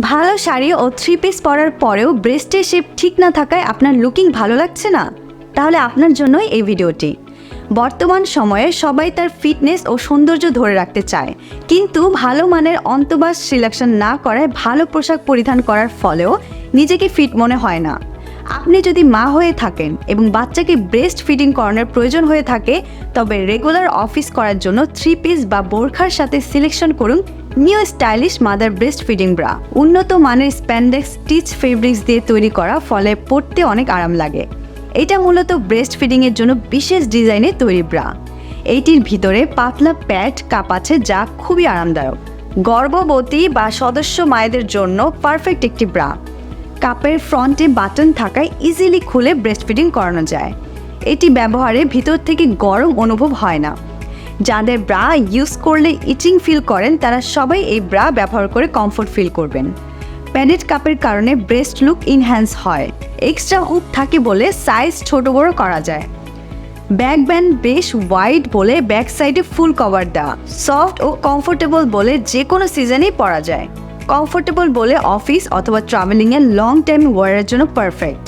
ভালো শাড়ি ও 3 পিস পরার পরেও ব্রেস্টের শেপ ঠিক না থাকায় আপনার লুকিং ভালো লাগছে না? তাহলে আপনার জন্যই এই ভিডিওটি। বর্তমান সময়ে সবাই তার ফিটনেস ও সৌন্দর্য ধরে রাখতে চায়, কিন্তু ভালো মানের অন্তবাস সিলেকশন না করায় ভালো পোশাক পরিধান করার ফলেও নিজেকে ফিট মনে হয় না। আপনি যদি মা হয়ে থাকেন এবং বাচ্চাকে ব্রেস্ট ফিডিং করানোর প্রয়োজন হয়ে থাকে, তবে রেগুলার অফিস করার জন্য 3 পিস বা বোরখার সাথে সিলেকশন করুন new stylish mother breast feeding bra. উন্নত মানের স্প্যান্ডেক্স স্টিচ ফেব্রিক্স দিয়ে তৈরি করা, ফলে পরতে অনেক আরাম লাগে। এটা মূলত ব্রেস্ট ফিডিংয়ের জন্য বিশেষ ডিজাইনে তৈরি ব্রা। এইটির ভিতরে পাতলা প্যাড কাপ আছে, যা খুবই আরামদায়ক। গর্ভবতী বা সদস্য মায়েদের জন্য পারফেক্ট একটি ব্রা। কাপের ফ্রন্টে বাটন থাকায় ইজিলি খুলে ব্রেস্ট ফিডিং করানো যায়। এটি ব্যবহারে ভিতর থেকে গরম অনুভব হয় না। যাদের ব্রা ইউজ করলে ইচিং ফিল করেন, তারা সবাই এই ব্রা ব্যবহার করে কমফোর্ট ফিল করবেন। প্যাডেড কাপের কারণে ব্রেস্ট লুক ইনহ্যান্স হয়। এক্সট্রা হুক থাকে বলে সাইজ ছোট বড় করা যায়। ব্যাক ব্যান্ড বেশ ওয়াইড বলে ব্যাক সাইডে ফুল কভার দেওয়া। সফট ও কমফোর্টেবল বলে যে কোনো সিজনেই পরা যায়। কমফোর্টেবল বলে অফিস অথবা ট্রাভেলিংয়ে লং টাইম ওয়ারের জন্য পারফেক্ট।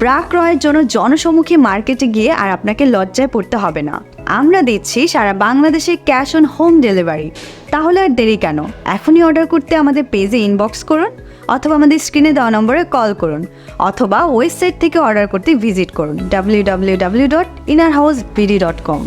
ব্রা ক্রয়ের জন্য জনসমুখী মার্কেটে গিয়ে আর আপনাকে লজ্জায় পড়তে হবে না। আমরা দিচ্ছি সারা বাংলাদেশে ক্যাশ অন হোম ডেলিভারি। তাহলে আর দেরি কেন? এখনই অর্ডার করতে আমাদের পেজে ইনবক্স করুন, অথবা আমাদের স্ক্রিনে দেওয়া নম্বরে কল করুন, অথবা ওয়েবসাইট থেকে অর্ডার করতে ভিজিট করুন www.innerhousebd.com।